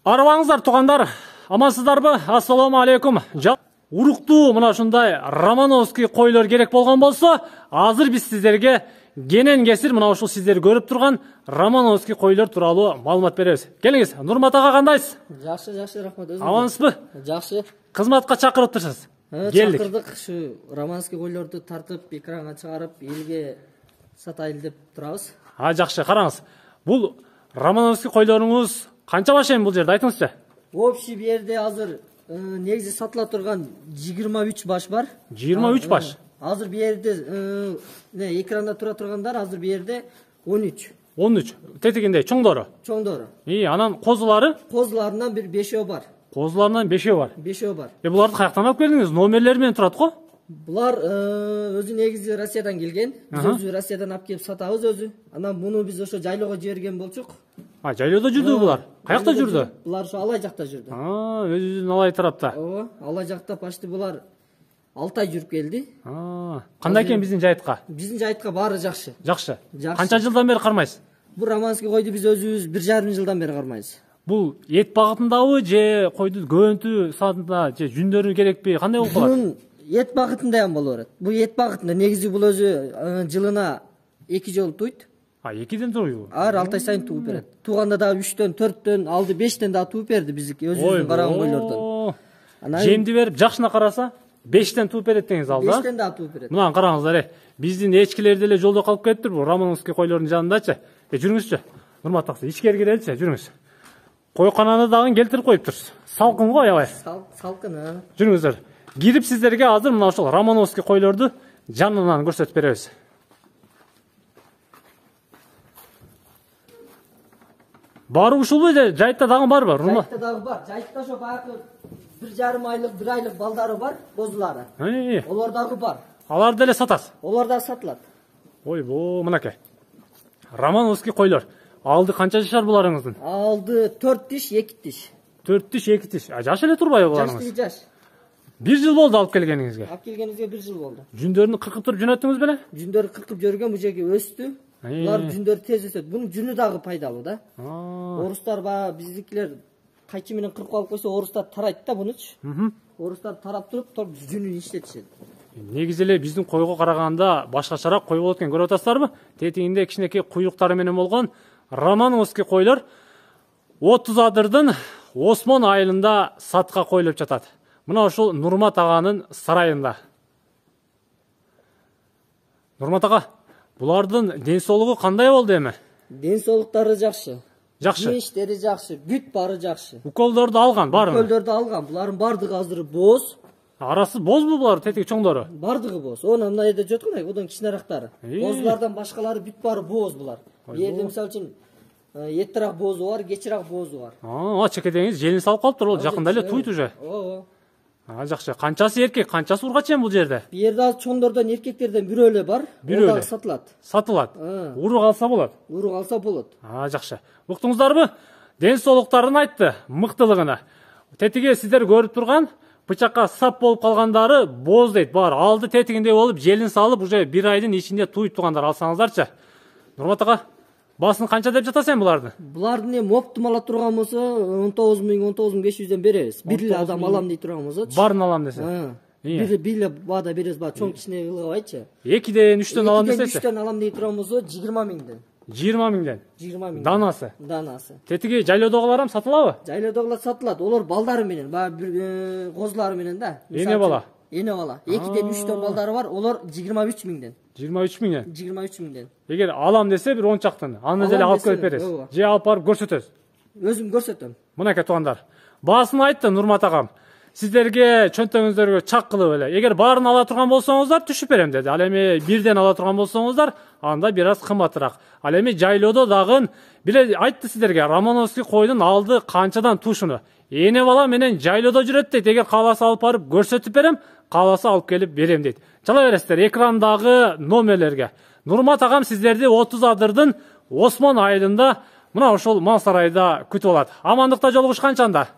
Арабаңыздар, туғандар, амансыздарбы? Ассаламу алейкум. Уруктуу мына ушундай Романовский койлор керек болгон болсо, азыр биз сиздерге кенен кесир мына ушул сиздер көрүп турган Романовский койлор тууралуу маалымат беребиз. Келиңиз, Нурмат ага кандайсыз? Жакшы, рахмат. Амансызбы? Жакшы. Кызматка чакырыптырсыз. Келдик. Чакырдык, ушу Романовский койлорду тартып, экранга чыгарып, элге сатайлы деп турабыз. Жакшы, караңыз. Бул Романовский койлоруңуз канча баш эми бул жерде айтыңызчы? Общий бу жерде азыр негизи сатыла турган 23 баш бар. 23 баш. Азыр бу жерде экранда тура тургандар азыр бу жерде 13. 13. Тетигинде чоңдору. Чоңдору. Анан козулары? Козуларынан бир 5өө бар. Козуларынан 5өө бар. 5өө бар. Буларды каяктан алып келдиңиз? Номерлери менен турат го? Булар өзү негизи Россиядан келген. Биз өзү Россиядан алып келип сатабыз өзү. Анан муну биз ошо жайлоого жиберген болчук. Жайлоодо жүрдү булар. Каякта жүрдү? Булар ошо Алай жакта жүрдү. Өзүнүн Алай тарапта. Ооба, Алай жакта почти булар 6 ай жүрүп келди. Кандай экен биздин жайытка? Биздин жайытка баары жакшы. Жакшы. Канча жылдан бери кармайсыз? Бул Романовский койду биз өзүбүз 1,5 жылдан бери кармайбыз. Бул эт багытындабы же койду көөнтү саатында же жүндөрү керекпи? Кандай болуп калат? Бул эт багытында ham боло берет. Бул эт багытында негизи бул өзү жылына 2 жолу туйт. 2ден туруйбу? 6 ай сайын тууп берет. Тууганда дагы 3төн, 4төн, алды 5тен дагы тууп берди биздики өзүбүздүн караган койлордон. Жемди берип жакшына караса 5тен тууп берет деңиз алда. 5тен дагы тууп берет. Мына караңыздар, биздин эчкилер деле жолдо калып кетиптир бул Романовский койлордун жанындачы. Жүрүңүзчү. Нурмат аксы, ичкери киреличи, жүрүңүз. Койкананы дагы келтирип коюптурсуз. Салкын го, аябай. Салкын. Жүрүңүздөр. Кирип сиздерге азыр мына ошол Романовский койлорду жанынан көрсөтүп беребиз. Бары ушулбу же жайытта дагы барбы? Жайытта дагы бар. Жайытта ошо баягы 1,5 айлык, 1 айлык балдары бар, козулары. Олар дагы бар. Алар деле сатасыз? Олар дагы сатылат. Ойбо, мынакей. Романовский койлор. Алды канча жашар буларыңыздын? Алды 4 тиш, 2 тиш. 4 тиш, 2 тиш. Жаш эле турбайбы буларыңыз? Жаш. 1 жыл болду алып келгениңизге. Алып келгенибизге 1 жыл болду. Жүндөрүн кыркып туруп жөнөттүңүз беле? Жүндөрү кыркып жөргөн, бу жерге өстү. Булар жүндөрү тез өсөт. Бунун жүнү дагы пайдалуу да. Орустар баа биздикилер кайчы менен кыркып алып койсо, орустар тарайт да бунучу. Орустар тарап туруп, жүнүн иштетишет. Негизи эле биздин койго караганда башкачараак кой болот экен, көрүп атасыздарбы? Тетигинде кичинекей куйруктары менен болгон Романовский койлор 30 адырдын Осмон айылында сатка коюлуп жатат. Мына ушул Нурмат аганын сарайында. Нурмат ага, булардын ден соолугу кандай болду эми? Ден соолуктары жакшы. Жакшы. Иштери жакшы, бүт баары жакшы. Уколдорду алган, баарыбы? Уколдорду алган. Булардын бардыгы азыр бооз. Арасы бозбу булар, тетиги чоңдору? Бардыгы бооз. Мына жерде жөткөн, одан кичинерактары. Боозлардан башкалары бүт баары бооз булар. Бу жерде мисалы үчүн эттирак боозу бар, кечирак боозу бар. Чекедеңиз желин салып калыптыр, ол жакында эле туйт уже. Ооба. Жакшы. Канчасы эркек, канчасы ургач эми бул жерде? Бу жерде азыр чоңдордон эркектерден бирөө эле бар. Бирөө эле сатылат. Сатылат. Урук алса болот. Урук алса болот. Жакшы. Уктуңуздарбы? Ден соолуктарын айтты, мыктылыгына. Тетиги сиздер көрүп турган бычакка сап болуп калгандары бооз дейт, бар. Алды тетигинде болуп, желин салып, уже 1 айдын ичинде туйт тугандар алсаңыздарчы. Нурмат ага, басын канча деп жатасың эми буларды? Булардын эми оптум ала турган болсо 19.500дөн беребиз. Бир эле адам алам дей турган болсочу. Барын алам десе. Бир эле баада беребиз, чоң кичине ылгабайчы. 2ден 3төн алам десечи. 3төн алам дей турган болсо 20.000ден. 20.000ден. 20.000. Данасы. Данасы. Тетиги жайлоодогулар сатылабы? Жайлоодогулар сатылат. Олар балдары менен, баягы козулары менен да. Эне бала. Эне бала. 2ден 3төн балдары бар. Олар 23.000ден. 23.000ден. 23.000ден. Эгер алам десе бир 10 чактан, аны деле алып келип бересиз. Же алып барып көрсөтөсүз. Өзүм көрсөтөм. Мынакей туугандар. Баасын айтты Нурмат агам. Сиздерге чөнтөгүңүздөргө чак кылып эле. Эгер баарын ала турган болсоңуздар түшүп берем деди. Ал эми 1ден ала турган болсоңуздар, анда бир аз кымбатыраак. Ал эми жайлоодо дагы биле айтты сиздерге Романовский койдун алды канчадан тушуну. Эне бала менен жайлоодо жүрөт дейт. Эгер кааласа алып барып көрсөтүп берем, кааласа алып келип берем дейт. Чала бересиздер экрандагы номерлерге. Нурмат агам сиздерди 30 адырдын Осмон айылында мына ошол мал сарайда күтүп алат. Амандыкта жолугушканча анда.